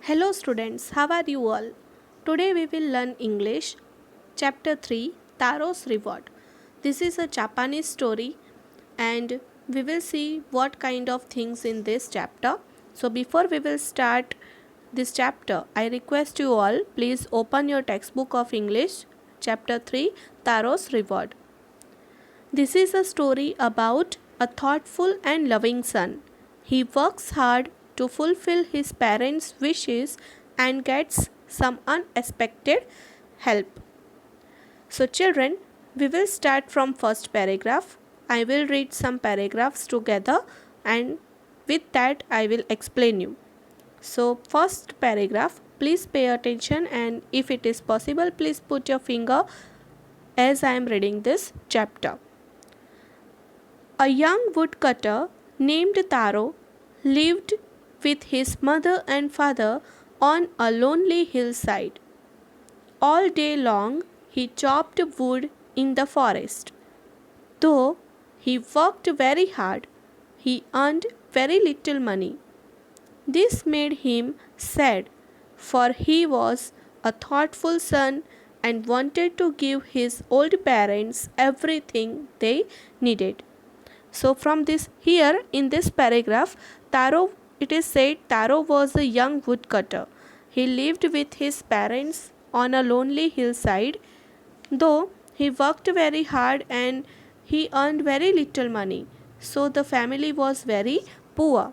Hello students, how are you all? Today we will learn English, Chapter 3, Taro's Reward. This is a Japanese story and we will see what kind of things in this chapter. So before we will start this chapter, I request you all please open your textbook of English, Chapter 3, Taro's Reward. This is a story about a thoughtful and loving son. He works hard to fulfill his parents' wishes and gets some unexpected help. So children, we will start from first paragraph. I will read some paragraphs together and with that I will explain you. So first paragraph, please pay attention and if it is possible please put your finger as I am reading this chapter. A young woodcutter named Taro lived with his mother and father on a lonely hillside. All day long he chopped wood in the forest. Though he worked very hard, he earned very little money. This made him sad, for he was a thoughtful son and wanted to give his old parents everything they needed. So from this here in this paragraph, Taro, it is said Taro was a young woodcutter. He lived with his parents on a lonely hillside. Though he worked very hard and he earned very little money. So the family was very poor.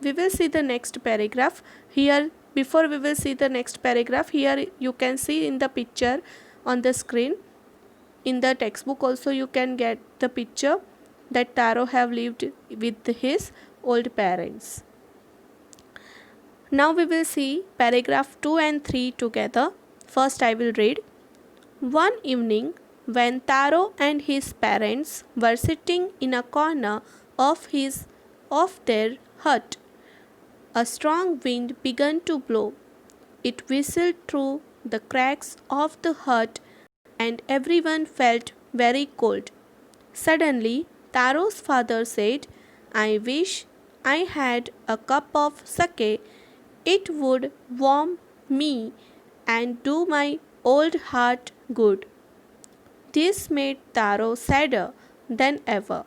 We will see the next paragraph. Here before we will see the next paragraph, here you can see in the picture on the screen. In the textbook also you can get the picture that Taro have lived with his old parents. Now we will see paragraph 2 and 3 together. First I will read. One evening when Taro and his parents were sitting in a corner of their hut, a strong wind began to blow. It whistled through the cracks of the hut and everyone felt very cold. Suddenly Taro's father said, I wish I had a cup of sake. It would warm me and do my old heart good. This made Taro sadder than ever,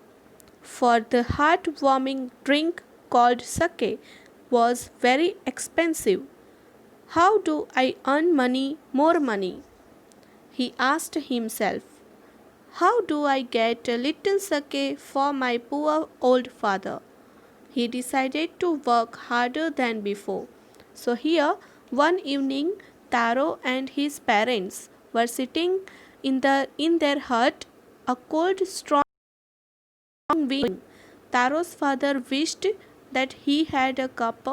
for the heart-warming drink called sake was very expensive. How do I earn more money? He asked himself. How do I get a little sake for my poor old father? He decided to work harder than before. So here, one evening, Taro and his parents were sitting in their hut. A cold, strong wind. Taro's father wished that he had a cup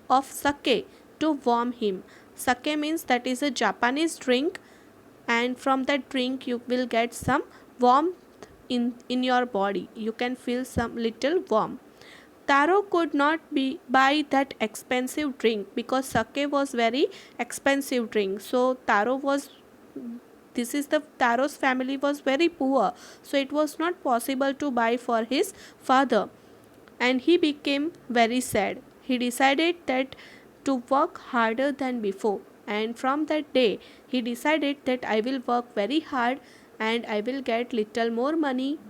of sake to warm him. Sake means that is a Japanese drink, and from that drink you will get some warmth in your body. You can feel some little warm. Taro could not buy that expensive drink because sake was very expensive drink. So Taro's family was very poor. So it was not possible to buy for his father. And he became very sad. He decided that to work harder than before. And from that day, he decided that I will work very hard and I will get little more money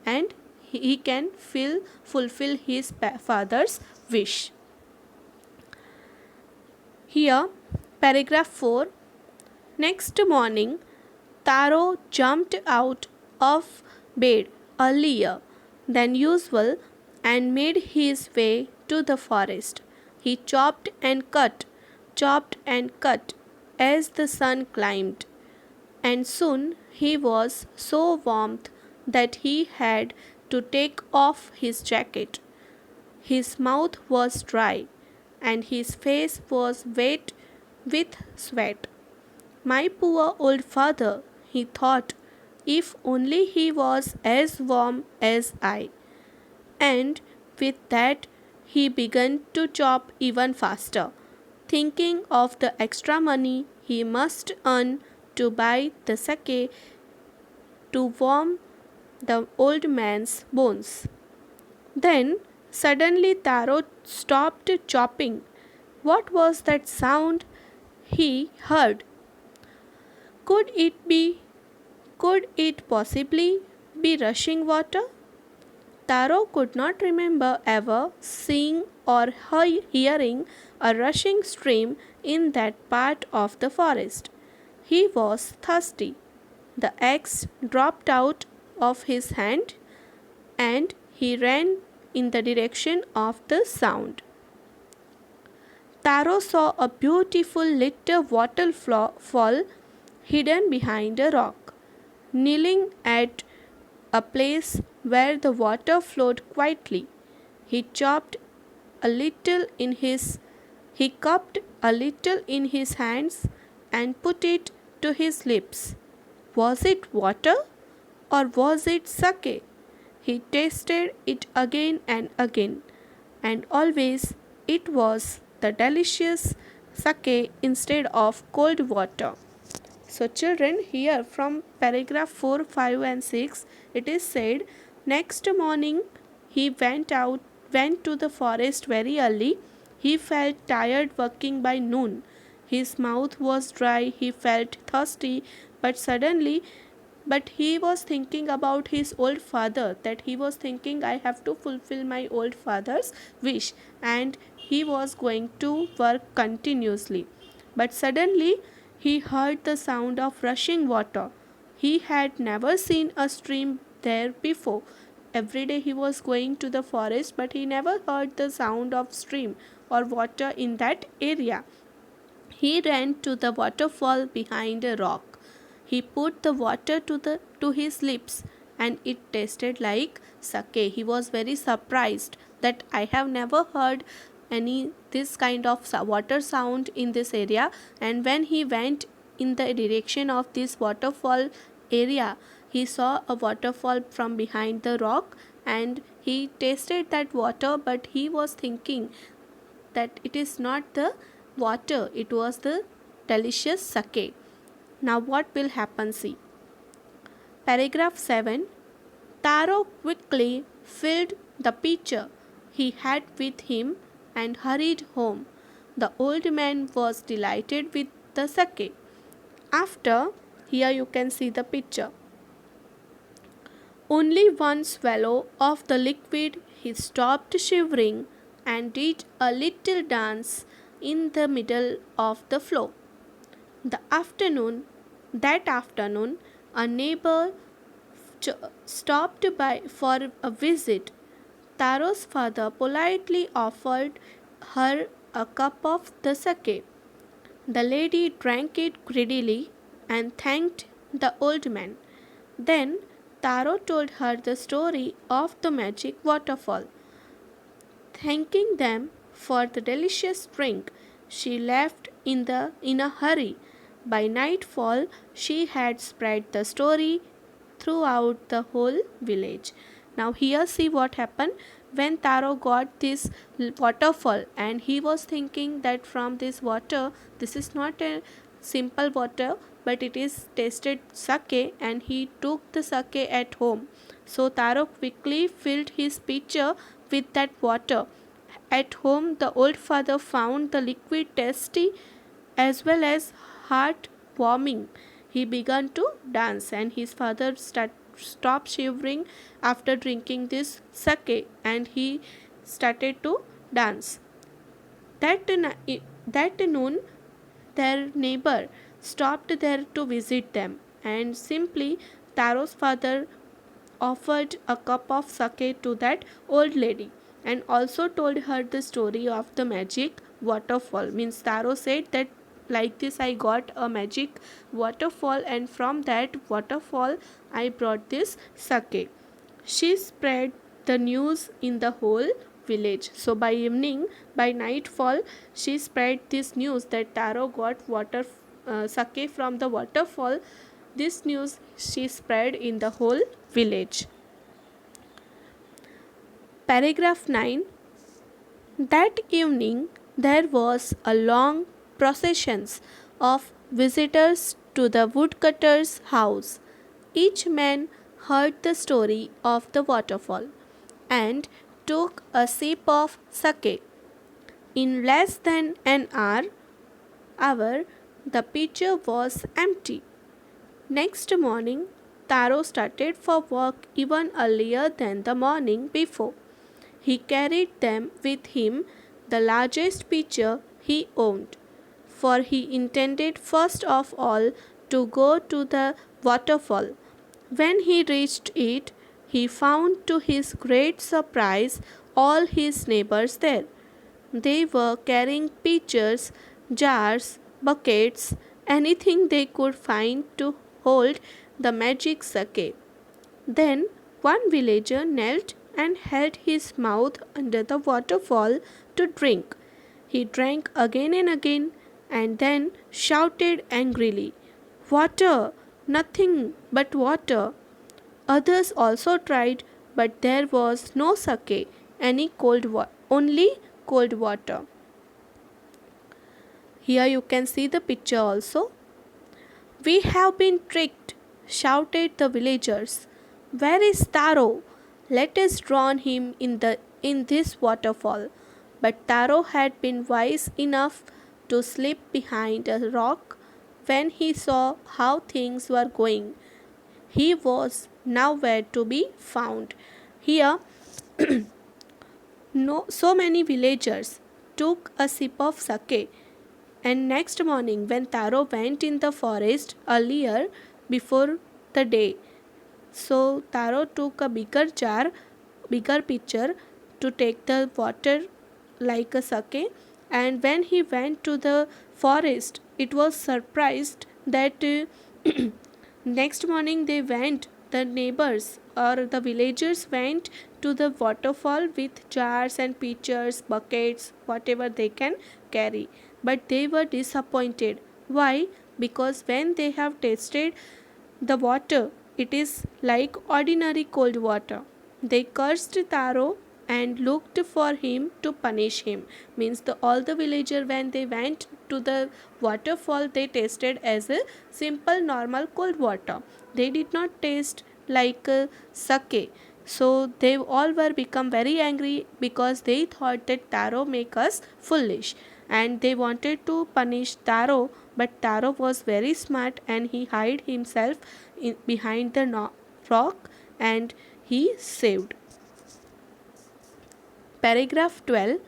and he can fulfill his father's wish. Here, paragraph 4. Next morning, Taro jumped out of bed earlier than usual and made his way to the forest. He chopped and cut as the sun climbed, and soon he was so warm that he had to take off his jacket. His mouth was dry and his face was wet with sweat. My poor old father, he thought, if only he was as warm as I. And with that, he began to chop even faster, thinking of the extra money he must earn to buy the sake to warm the old man's bones. Then suddenly Taro stopped chopping What was that sound he heard? Could it be, could it possibly be rushing water? Taro could not remember ever seeing or hearing a rushing stream in that part of the forest. He was thirsty. The axe dropped out of his hand and he ran in the direction of the sound. Taro saw a beautiful little waterfall hidden behind a rock. Kneeling at a place where the water flowed quietly, he chopped a little in his he cupped a little in his hands and put it to his lips. Was it water or was it sake? He tasted it again and always it was the delicious sake instead of cold water. So, children, here from paragraph 4, 5, and 6, it is said, next morning he went to the forest very early. He felt tired working by noon. His mouth was dry, he felt thirsty, but suddenly but he was thinking about his old father, that he was thinking, I have to fulfill my old father's wish, and he was going to work continuously. But suddenly he heard the sound of rushing water. He had never seen a stream there before. Every day he was going to the forest, but he never heard the sound of stream or water in that area. He ran to the waterfall behind a rock. He put the water to his lips and it tasted like sake. He was very surprised that I have never heard any this kind of water sound in this area, and when he went in the direction of this waterfall area, he saw a waterfall from behind the rock and he tasted that water, but he was thinking that it is not the water, it was the delicious sake. Now, what will happen? See. Paragraph 7. Taro quickly filled the pitcher he had with him and hurried home. The old man was delighted with the sake. After, here you can see the picture. Only one swallow of the liquid, he stopped shivering and did a little dance in the middle of the floor. That afternoon, a neighbor stopped by for a visit. Taro's father politely offered her a cup of the sake. The lady drank it greedily and thanked the old man. Then Taro told her the story of the magic waterfall. Thanking them for the delicious drink, she left in a hurry. By nightfall, she had spread the story throughout the whole village. Now, here see what happened when Taro got this waterfall, and he was thinking that from this water, this is not a simple water, but it is tasted sake, and he took the sake at home. So, Taro quickly filled his pitcher with that water. At home, the old father found the liquid tasty as well as heart-warming. He began to dance, and his father stopped shivering after drinking this sake, and he started to dance. That noon, their neighbor stopped there to visit them, and simply Taro's father offered a cup of sake to that old lady and also told her the story of the magic waterfall. Means Taro said that like this I got a magic waterfall, and from that waterfall I brought this sake. She spread the news in the whole village. So by evening, by nightfall, she spread this news that Taro got sake from the waterfall. This news she spread in the whole village. Paragraph 9. That evening there was a long procession of visitors to the woodcutter's house. Each man heard the story of the waterfall and took a sip of sake. In less than an hour, the pitcher was empty. Next morning, Taro started for work even earlier than the morning before. He carried them with him, the largest pitcher he owned, for he intended first of all to go to the waterfall. When he reached it, he found to his great surprise all his neighbors there. They were carrying pitchers, jars, buckets, anything they could find to hold the magic sake. Then one villager knelt and held his mouth under the waterfall to drink. He drank again and again and then shouted angrily, "Water! Nothing but water!" Others also tried, but there was no sake, only cold water. Here you can see the picture also. "We have been tricked," shouted the villagers. "Where is Taro? Let us drown him in this waterfall." But Taro had been wise enough to slip behind a rock when he saw how things were going. He was nowhere to be found. Here, so many villagers took a sip of sake, and next morning, when Taro went in the forest earlier before the day, so Taro took a bigger pitcher to take the water like a sake, and when he went to the forest, it was surprised that next morning the neighbors or the villagers went to the waterfall with jars and pitchers, buckets, whatever they can carry. But they were disappointed. Why? Because when they have tasted the water, it is like ordinary cold water. They cursed Taro and looked for him to punish him. Means all the villagers, when they went to the waterfall, they tasted as a simple normal cold water. They did not taste like sake. So they all were become very angry because they thought that Taro make us foolish, and they wanted to punish Taro, but Taro was very smart and he hid himself behind the rock and he saved. Paragraph 12.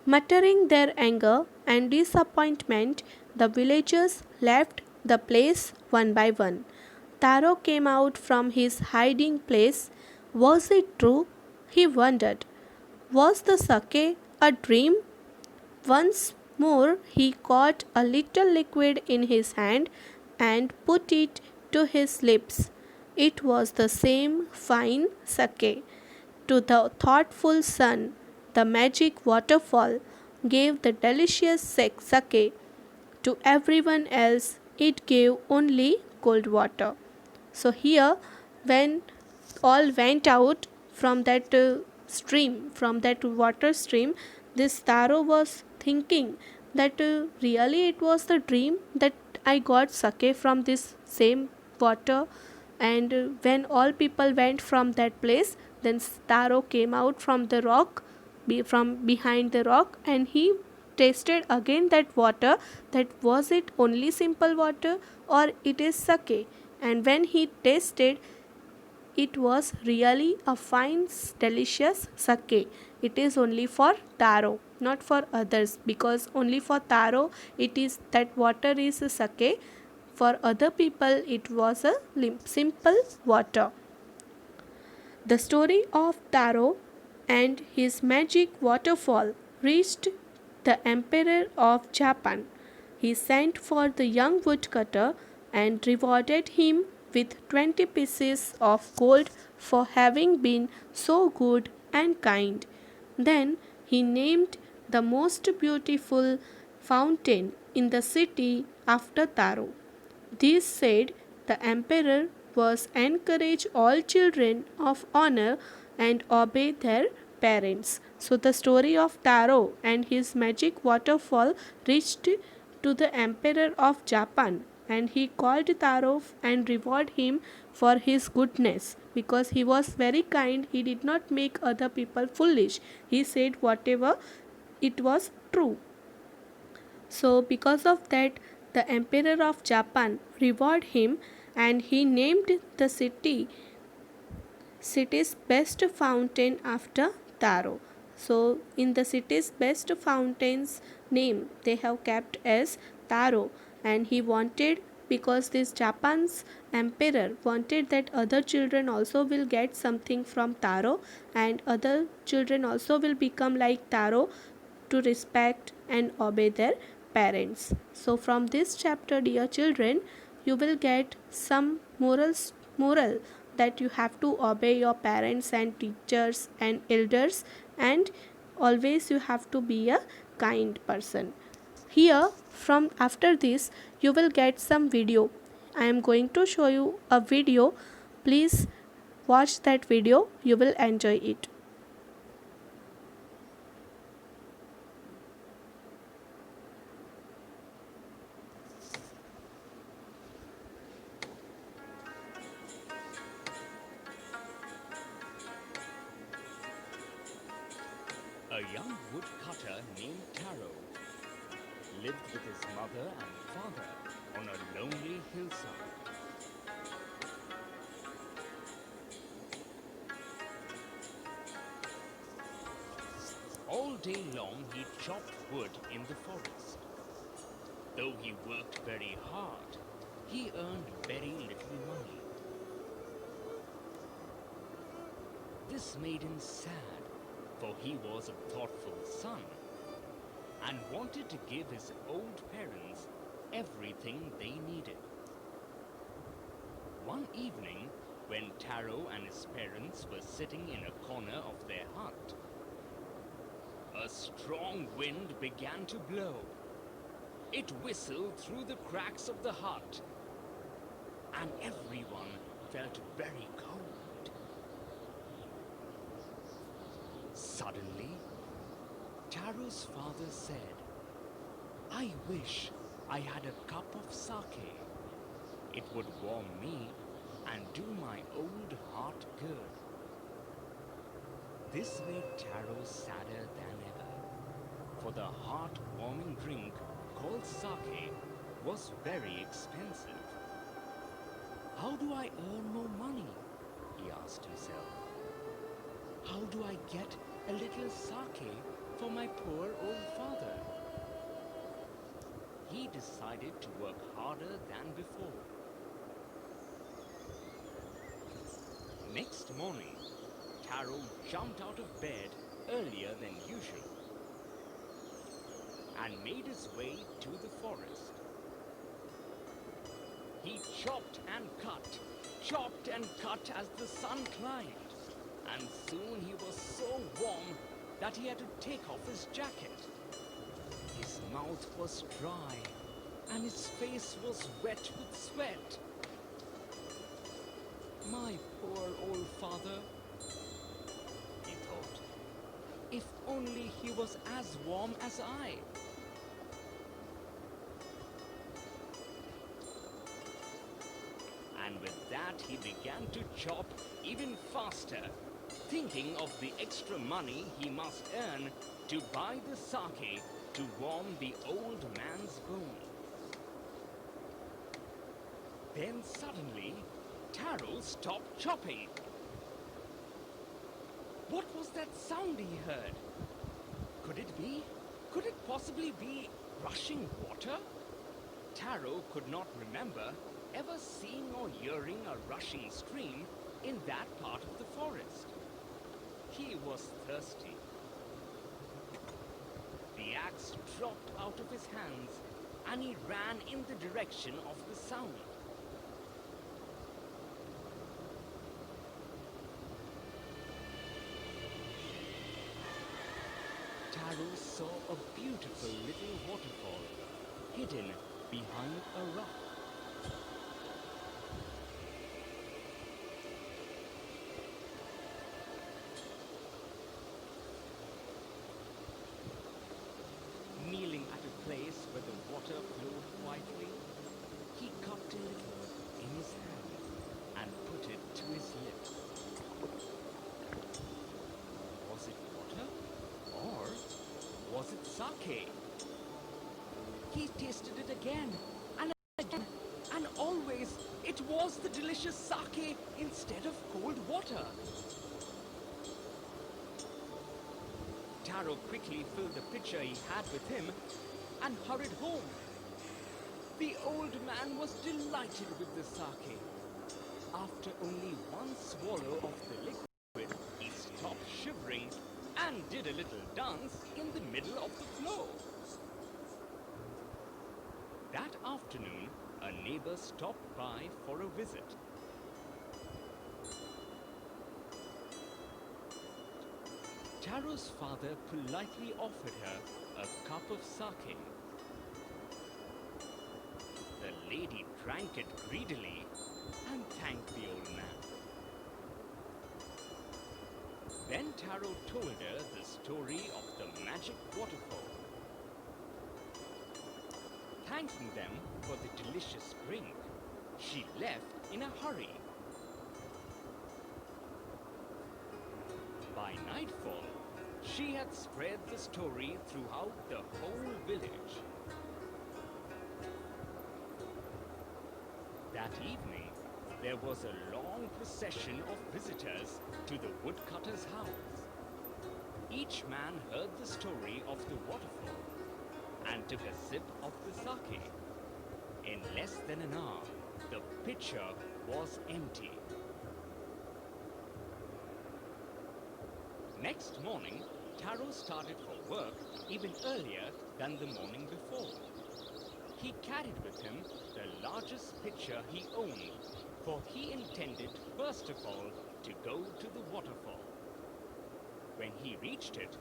Muttering their anger and disappointment, the villagers left the place one by one. Taro came out from his hiding place. Was it true? He wondered. Was the sake a dream? Once more he caught a little liquid in his hand and put it to his lips. It was the same fine sake. To the thoughtful son, the magic waterfall gave the delicious sake. To everyone else, it gave only cold water. So here, when all went out from that from that water stream, this Taro was thinking that really it was the dream that I got sake from this same water. And when all people went from that place, then Taro came out from the rock, from behind the rock, and he tasted again that water, that was it only simple water or it is sake. And when he tasted, it was really a fine, delicious sake. It is only for Taro, not for others, because only for Taro it is that water is a sake. For other people, it was a simple water. The story of Taro and his magic waterfall reached the Emperor of Japan. He sent for the young woodcutter and rewarded him with 20 pieces of gold for having been so good and kind. Then he named the most beautiful fountain in the city after Taro. This said, the emperor was encourage all children of honor and obey their parents. So the story of Taro and his magic waterfall reached to the emperor of Japan, and he called Taro and rewarded him for his goodness, because he was very kind. He did not make other people foolish. He said whatever it was true. So, because of that, the Emperor of Japan rewarded him and he named the city's best fountain after Taro. So, in the city's best fountain's name, they have kept as Taro, and he wanted, because this Japan's emperor wanted that other children also will get something from Taro, and other children also will become like Taro to respect and obey their parents. So, from this chapter, dear children, you will get some moral that you have to obey your parents and teachers and elders, and always you have to be a kind person. Here, from after this, you will get some video. I am going to show you a video. Please watch that video, you will enjoy it. A young woodcutter named Taro lived with his mother and father on a lonely hillside. All day long he chopped wood in the forest. Though he worked very hard, he earned very little money. This made him sad, for he was a thoughtful son and wanted to give his old parents everything they needed. One evening, when Taro and his parents were sitting in a corner of their hut, a strong wind began to blow. It whistled through the cracks of the hut, and everyone felt very cold. Suddenly, Taro's father said, "I wish I had a cup of sake. It would warm me and do my old heart good." This made Taro sadder than ever, for the heart-warming drink called sake was very expensive. "How do I earn more money?" he asked himself. "How do I get a little sake for my poor old father?" He decided to work harder than before. Next morning, Taro jumped out of bed earlier than usual and made his way to the forest. He chopped and cut as the sun climbed, and soon he was so warm that he had to take off his jacket. His mouth was dry and his face was wet with sweat. "My poor old father," he thought. "If only he was as warm as I." And with that, he began to chop even faster, thinking of the extra money he must earn to buy the sake to warm the old man's bones. Then suddenly, Taro stopped chopping. What was that sound he heard? Could it possibly be rushing water? Taro could not remember ever seeing or hearing a rushing stream in that part of the forest. He was thirsty. The axe dropped out of his hands and he ran in the direction of the sound. Taro saw a beautiful little waterfall hidden behind a rock. Kneeling at a place where the water flowed quietly, he cupped a little in his hand and put it to his lips. Was it water? Or was it sake. He tasted it again and again, and always it was the delicious sake instead of cold water. Taro quickly filled the pitcher he had with him and hurried home. The old man was delighted with the sake. After only one swallow of the liquid, he stopped shivering and did a little dance in the middle of the floor. That afternoon, a neighbor stopped by for a visit. Taro's father politely offered her a cup of sake. The lady drank it greedily and thanked the old man. Then Taro told her the story of the magic waterfall. Thanking them for the delicious drink, she left in a hurry. By nightfall, she had spread the story throughout the whole village. That evening, there was a long procession of visitors to the woodcutter's house. Each man heard the story of the waterfall and took a sip of the sake. In less than an hour, the pitcher was empty. Next morning, Taro started for work even earlier than the morning before. He carried with him the largest pitcher he owned, for he intended first of all to go to the waterfall. When he reached it,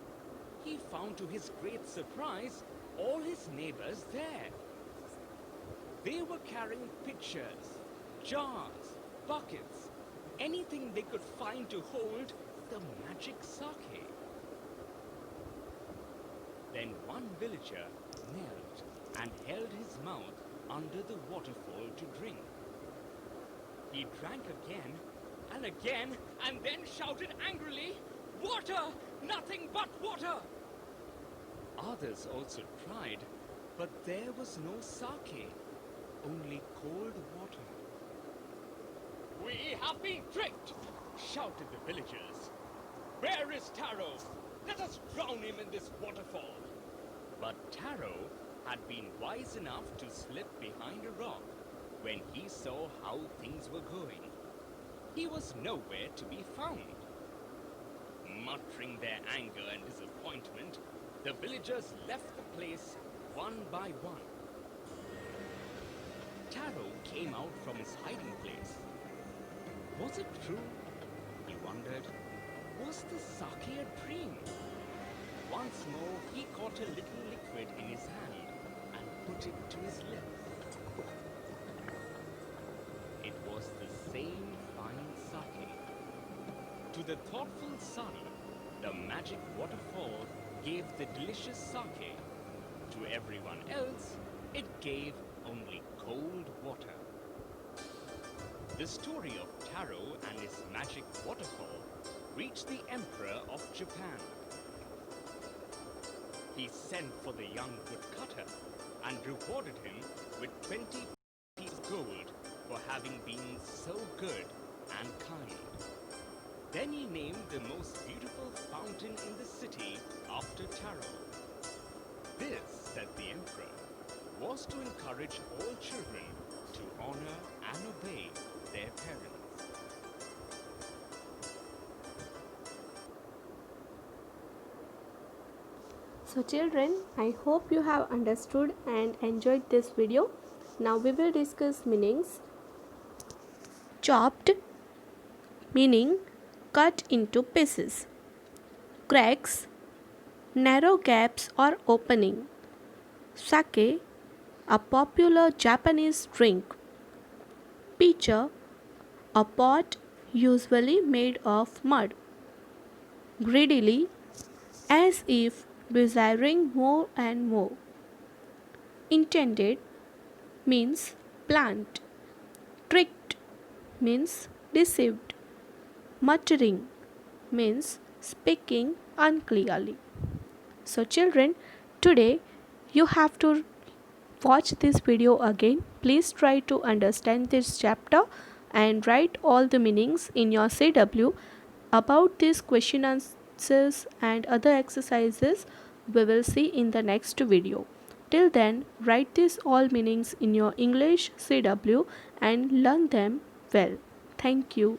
he found to his great surprise all his neighbors there. They were carrying pitchers, jars, buckets, anything they could find to hold the magic sake. Then one villager knelt and held his mouth under the waterfall to drink. He drank again and then shouted angrily, "Water! Nothing but water!" Others also tried, but there was no sake, only cold water. "We have been tricked!" shouted the villagers. "Where is Taro? Let us drown him in this waterfall." But Taro had been wise enough to slip behind a rock when he saw how things were going. He was nowhere to be found. Muttering their anger and disappointment, the villagers left the place one by one. Taro came out from his hiding place. Was it true? He wondered. Was the sake a dream? Once more, he caught a little liquid in his hand and put it to his lips. It was the same fine sake. To the thoughtful son, the magic waterfall gave the delicious sake. To everyone else, it gave only cold water. The story of Taro and his magic waterfall reached the Emperor of Japan. He sent for the young woodcutter and rewarded him with 20 pieces of gold for having been so good and kind. Then he named the most beautiful fountain in the city after Taro. This, said the emperor, was to encourage all children to honor and obey their parents. So children, I hope you have understood and enjoyed this video. Now we will discuss meanings. Chopped, meaning cut into pieces. Cracks, narrow gaps or opening. Sake, a popular Japanese drink. Pitcher, a pot usually made of mud. Greedily, as if desiring more and more. Intended means planned. Tricked means deceived. Muttering means speaking unclearly. So children, Today you have to watch this video again. Please try to understand this chapter and write all the meanings in your CW. About these question answers and other exercises we will see in the next video. Till then, write these all meanings in your English CW and learn them well. Thank you.